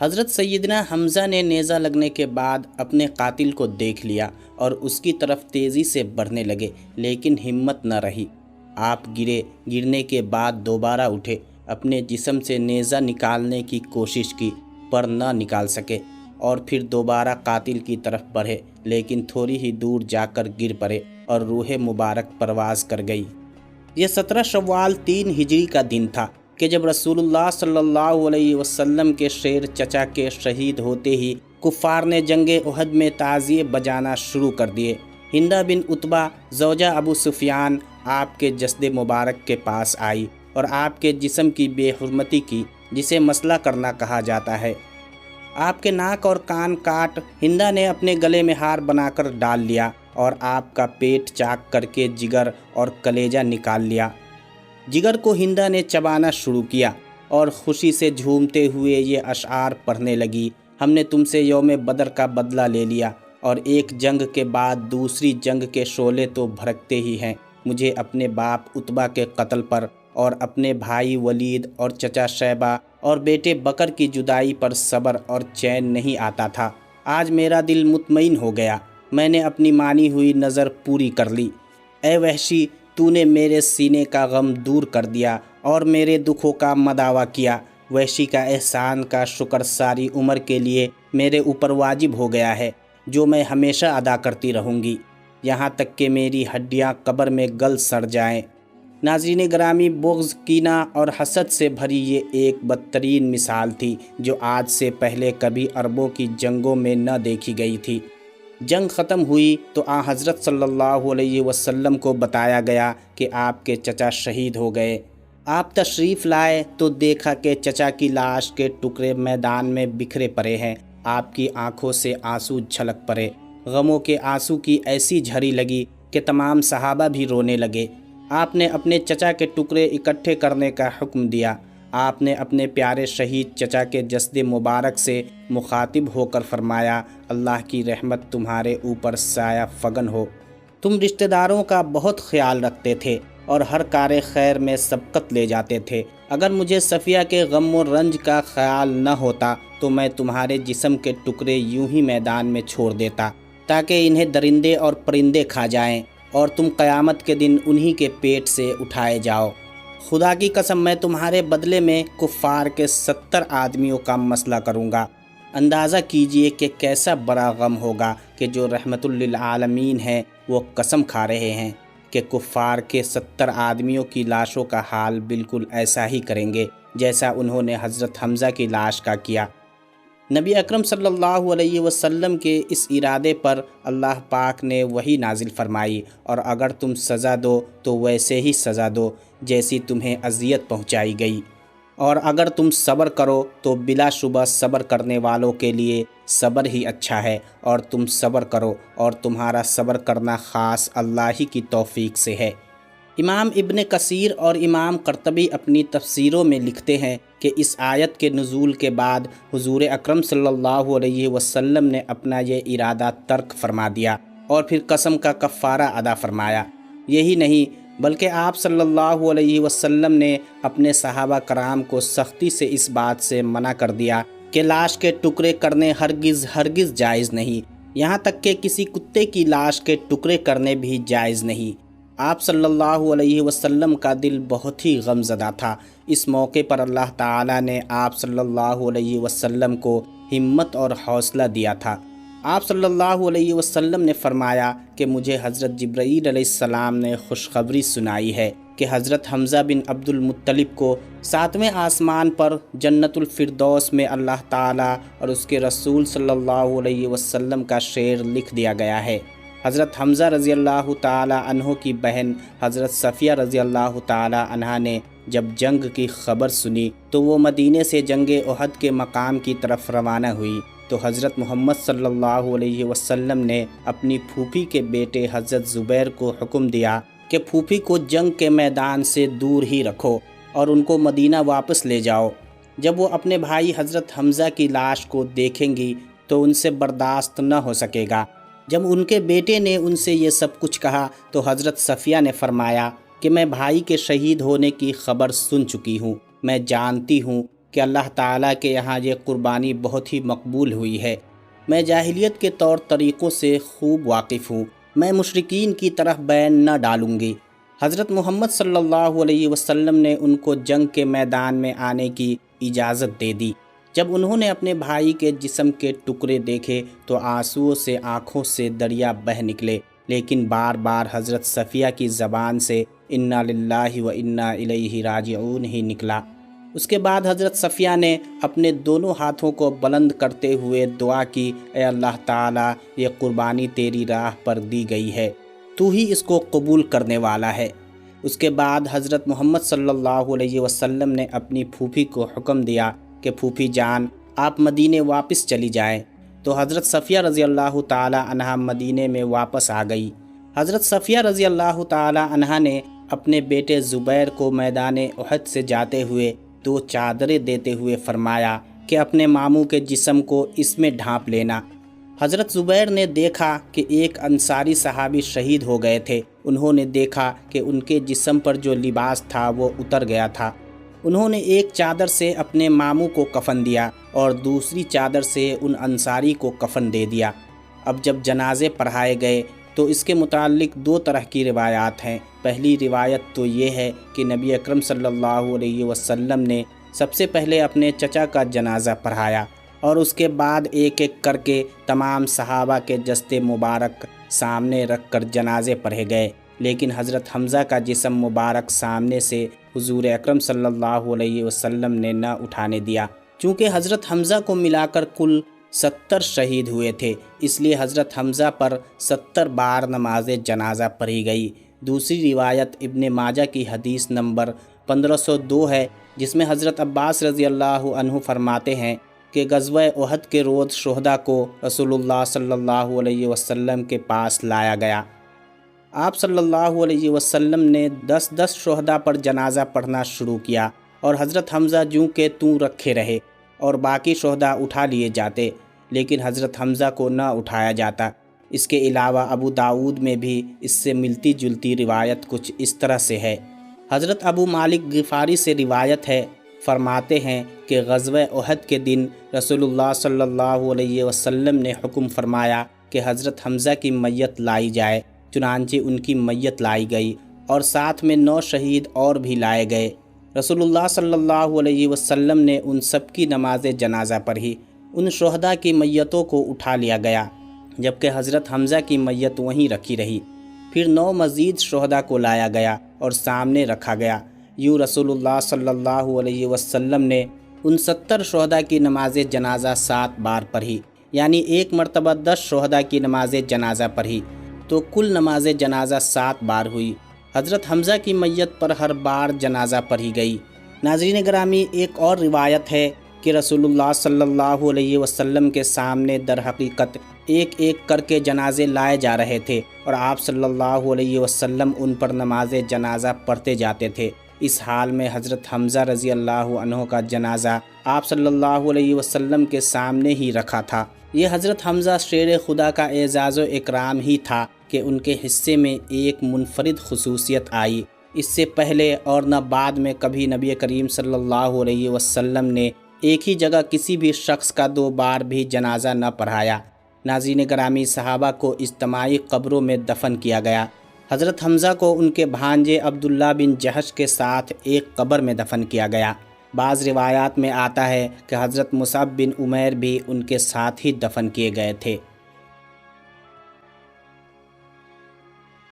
حضرت سیدنا حمزہ نے نیزہ لگنے کے بعد اپنے قاتل کو دیکھ لیا اور اس کی طرف تیزی سے بڑھنے لگے، لیکن ہمت نہ رہی۔ آپ گرنے کے بعد دوبارہ اٹھے، اپنے جسم سے نیزہ نکالنے کی کوشش کی پر نہ نکال سکے، اور پھر دوبارہ قاتل کی طرف بڑھے، لیکن تھوڑی ہی دور جا کر گر پڑے اور روح مبارک پرواز کر گئی۔ یہ 17 شوال 3 ہجری کا دن تھا کہ جب رسول اللہ صلی اللہ علیہ وسلم کے شیر چچا کے شہید ہوتے ہی کفار نے جنگ احد میں تعزیے بجانا شروع کر دیے۔ ہندہ بن عتبہ زوجہ ابو سفیان آپ کے جسد مبارک کے پاس آئی اور آپ کے جسم کی بے حرمتی کی، جسے مسئلہ کرنا کہا جاتا ہے۔ آپ کے ناک اور کان کاٹ ہندہ نے اپنے گلے میں ہار بنا کر ڈال لیا اور آپ کا پیٹ چاک کر کے جگر اور کلیجہ نکال لیا۔ جگر کو ہندہ نے چبانا شروع کیا اور خوشی سے جھومتے ہوئے یہ اشعار پڑھنے لگی: ہم نے تم سے یوم بدر کا بدلہ لے لیا، اور ایک جنگ کے بعد دوسری جنگ کے شعلے تو بھڑکتے ہی ہیں۔ مجھے اپنے باپ عتبہ کے قتل پر اور اپنے بھائی ولید اور چچا شیبہ اور بیٹے بکر کی جدائی پر صبر اور چین نہیں آتا تھا۔ آج میرا دل مطمئن ہو گیا، میں نے اپنی مانی ہوئی نظر پوری کر لی۔ اے وحشی، تو نے میرے سینے کا غم دور کر دیا اور میرے دکھوں کا مداوع کیا۔ وحشی کا احسان کا شکر ساری عمر کے لیے میرے اوپر واجب ہو گیا ہے، جو میں ہمیشہ ادا کرتی رہوں گی، یہاں تک کہ میری ہڈیاں قبر میں گل سڑ جائیں۔ ناظرین گرامی، بغض، کینہ اور حسد سے بھری یہ ایک بدترین مثال تھی جو آج سے پہلے کبھی عربوں کی جنگوں میں نہ دیکھی گئی تھی۔ جنگ ختم ہوئی تو حضرت صلی اللہ علیہ وسلم کو بتایا گیا کہ آپ کے چچا شہید ہو گئے۔ آپ تشریف لائے تو دیکھا کہ چچا کی لاش کے ٹکڑے میدان میں بکھرے پڑے ہیں۔ آپ کی آنکھوں سے آنسو چھلک پڑے، غموں کے آنسو کی ایسی جھری لگی کہ تمام صحابہ بھی رونے لگے۔ آپ نے اپنے چچا کے ٹکڑے اکٹھے کرنے کا حکم دیا۔ آپ نے اپنے پیارے شہید چچا کے جسد مبارک سے مخاطب ہو کر فرمایا: اللہ کی رحمت تمہارے اوپر سایہ فگن ہو۔ تم رشتہ داروں کا بہت خیال رکھتے تھے اور ہر کار خیر میں سبقت لے جاتے تھے۔ اگر مجھے صفیہ کے غم و رنج کا خیال نہ ہوتا تو میں تمہارے جسم کے ٹکڑے یوں ہی میدان میں چھوڑ دیتا تاکہ انہیں درندے اور پرندے کھا جائیں اور تم قیامت کے دن انہی کے پیٹ سے اٹھائے جاؤ۔ خدا کی قسم، میں تمہارے بدلے میں کفار کے 70 آدمیوں کا مسئلہ کروں گا۔ اندازہ کیجئے کہ کیسا بڑا غم ہوگا کہ جو رحمت للعالمین ہیں وہ قسم کھا رہے ہیں کہ کفار کے 70 آدمیوں کی لاشوں کا حال بالکل ایسا ہی کریں گے جیسا انہوں نے حضرت حمزہ کی لاش کا کیا۔ نبی اکرم صلی اللہ علیہ وسلم کے اس ارادے پر اللہ پاک نے وحی نازل فرمائی: اور اگر تم سزا دو تو ویسے ہی سزا دو جیسی تمہیں اذیت پہنچائی گئی، اور اگر تم صبر کرو تو بلا شبہ صبر کرنے والوں کے لیے صبر ہی اچھا ہے، اور تم صبر کرو اور تمہارا صبر کرنا خاص اللہ ہی کی توفیق سے ہے۔ امام ابن کثیر اور امام قرطبی اپنی تفسیروں میں لکھتے ہیں کہ اس آیت کے نزول کے بعد حضور اکرم صلی اللہ علیہ وسلم نے اپنا یہ ارادہ ترک فرما دیا اور پھر قسم کا کفارہ ادا فرمایا۔ یہی نہیں بلکہ آپ صلی اللہ علیہ وسلم نے اپنے صحابہ کرام کو سختی سے اس بات سے منع کر دیا کہ لاش کے ٹکڑے کرنے ہرگز جائز نہیں، یہاں تک کہ کسی کتے کی لاش کے ٹکڑے کرنے بھی جائز نہیں۔ آپ صلی اللہ علیہ وسلم کا دل بہت ہی غم زدہ تھا۔ اس موقع پر اللہ تعالیٰ نے آپ صلی اللہ علیہ وسلم کو ہمت اور حوصلہ دیا تھا۔ آپ صلی اللہ علیہ وسلم نے فرمایا کہ مجھے حضرت جبرائیل علیہ السلام نے خوشخبری سنائی ہے کہ حضرت حمزہ بن عبد المطلب کو 7ویں آسمان پر جنت الفردوس میں اللہ تعالیٰ اور اس کے رسول صلی اللہ علیہ وسلم کا شعر لکھ دیا گیا ہے۔ حضرت حمزہ رضی اللہ تعالی عنہ کی بہن حضرت صفیہ رضی اللہ تعالی عنہا نے جب جنگ کی خبر سنی تو وہ مدینے سے جنگ احد کے مقام کی طرف روانہ ہوئی، تو حضرت محمد صلی اللہ علیہ وسلم نے اپنی پھوپھی کے بیٹے حضرت زبیر کو حکم دیا کہ پھوپھی کو جنگ کے میدان سے دور ہی رکھو اور ان کو مدینہ واپس لے جاؤ۔ جب وہ اپنے بھائی حضرت حمزہ کی لاش کو دیکھیں گی تو ان سے برداشت نہ ہو سکے گا۔ جب ان کے بیٹے نے ان سے یہ سب کچھ کہا تو حضرت صفیہ نے فرمایا کہ میں بھائی کے شہید ہونے کی خبر سن چکی ہوں، میں جانتی ہوں کہ اللہ تعالیٰ کے یہاں یہ قربانی بہت ہی مقبول ہوئی ہے۔ میں جاہلیت کے طور طریقوں سے خوب واقف ہوں، میں مشرکین کی طرح بین نہ ڈالوں گی۔ حضرت محمد صلی اللہ علیہ وسلم نے ان کو جنگ کے میدان میں آنے کی اجازت دے دی۔ جب انہوں نے اپنے بھائی کے جسم کے ٹکڑے دیکھے تو آنسوؤں سے آنکھوں سے دریا بہہ نکلے، لیکن بار بار حضرت صفیہ کی زبان سے انا للہ و انا الیہ راجعون ہی نکلا۔ اس کے بعد حضرت صفیہ نے اپنے دونوں ہاتھوں کو بلند کرتے ہوئے دعا کی، اے اللہ تعالیٰ، یہ قربانی تیری راہ پر دی گئی ہے، تو ہی اس کو قبول کرنے والا ہے۔ اس کے بعد حضرت محمد صلی اللہ علیہ وسلم نے اپنی پھوپھی کو حکم دیا کہ پھوپھی جان، آپ مدینے واپس چلی جائیں، تو حضرت صفیہ رضی اللہ تعالی عنہا مدینے میں واپس آ گئی۔ حضرت صفیہ رضی اللہ تعالی عنہا نے اپنے بیٹے زبیر کو میدان احد سے جاتے ہوئے 2 چادریں دیتے ہوئے فرمایا کہ اپنے ماموں کے جسم کو اس میں ڈھانپ لینا۔ حضرت زبیر نے دیکھا کہ ایک انصاری صحابی شہید ہو گئے تھے۔ انہوں نے دیکھا کہ ان کے جسم پر جو لباس تھا وہ اتر گیا تھا۔ انہوں نے ایک چادر سے اپنے ماموں کو کفن دیا اور دوسری چادر سے ان انصاری کو کفن دے دیا۔ اب جب جنازے پڑھائے گئے تو اس کے متعلق 2 طرح کی روایات ہیں۔ پہلی روایت تو یہ ہے کہ نبی اکرم صلی اللہ علیہ وسلم نے سب سے پہلے اپنے چچا کا جنازہ پڑھایا اور اس کے بعد ایک ایک کر کے تمام صحابہ کے جسد مبارک سامنے رکھ کر جنازے پڑھے گئے، لیکن حضرت حمزہ کا جسم مبارک سامنے سے حضور اکرم صلی اللہ علیہ وسلم نے نہ اٹھانے دیا، چونکہ حضرت حمزہ کو ملا کر کل 70 شہید ہوئے تھے، اس لیے حضرت حمزہ پر 70 بار نماز جنازہ پڑھی گئی۔ دوسری روایت ابن ماجہ کی حدیث نمبر 1502 ہے، جس میں حضرت عباس رضی اللہ عنہ فرماتے ہیں کہ غزوہ احد کے روز شہداء کو رسول اللہ صلی اللہ علیہ وسلم کے پاس لایا گیا۔ آپ صلی اللہ علیہ وسلم نے 10 شہداء پر جنازہ پڑھنا شروع کیا اور حضرت حمزہ جوں کے توں رکھے رہے اور باقی شہداء اٹھا لیے جاتے، لیکن حضرت حمزہ کو نہ اٹھایا جاتا۔ اس کے علاوہ ابو داؤد میں بھی اس سے ملتی جلتی روایت کچھ اس طرح سے ہے۔ حضرت ابو مالک غفاری سے روایت ہے، فرماتے ہیں کہ غزوہ احد کے دن رسول اللہ صلی اللہ علیہ وسلم نے حکم فرمایا کہ حضرت حمزہ کی میت لائی جائے، چنانچہ ان کی میت لائی گئی اور ساتھ میں 9 شہید اور بھی لائے گئے۔ رسول اللہ صلی اللہ علیہ وسلم نے ان سب کی نماز جنازہ پڑھی۔ ان شہداء کی میتوں کو اٹھا لیا گیا، جبکہ حضرت حمزہ کی میت وہیں رکھی رہی۔ پھر 9 مزید شہداء کو لایا گیا اور سامنے رکھا گیا۔ یوں رسول اللہ صلی اللہ علیہ وسلم نے ان 70 شہداء کی نماز جنازہ 7 بار پڑھی، یعنی ایک مرتبہ 10 شہداء کی نماز جنازہ پڑھی، تو کل نماز جنازہ 7 بار ہوئی۔ حضرت حمزہ کی میت پر ہر بار جنازہ پڑھی گئی۔ ناظرین گرامی، ایک اور روایت ہے کہ رسول اللہ صلی اللہ علیہ وسلم کے سامنے در حقیقت ایک ایک کر کے جنازے لائے جا رہے تھے اور آپ صلی اللہ علیہ وسلم ان پر نماز جنازہ پڑھتے جاتے تھے۔ اس حال میں حضرت حمزہ رضی اللہ عنہ کا جنازہ آپ صلی اللہ علیہ وسلم کے سامنے ہی رکھا تھا۔ یہ حضرت حمزہ شیر خدا کا اعزاز و اکرام ہی تھا کہ ان کے حصے میں ایک منفرد خصوصیت آئی۔ اس سے پہلے اور نہ بعد میں کبھی نبی کریم صلی اللہ علیہ وسلم نے ایک ہی جگہ کسی بھی شخص کا 2 بار بھی جنازہ نہ پڑھایا۔ ناظرین گرامی، صحابہ کو اجتماعی قبروں میں دفن کیا گیا۔ حضرت حمزہ کو ان کے بھانجے عبداللہ بن جہش کے ساتھ ایک قبر میں دفن کیا گیا۔ بعض روایات میں آتا ہے کہ حضرت مصعب بن عمیر بھی ان کے ساتھ ہی دفن کیے گئے تھے۔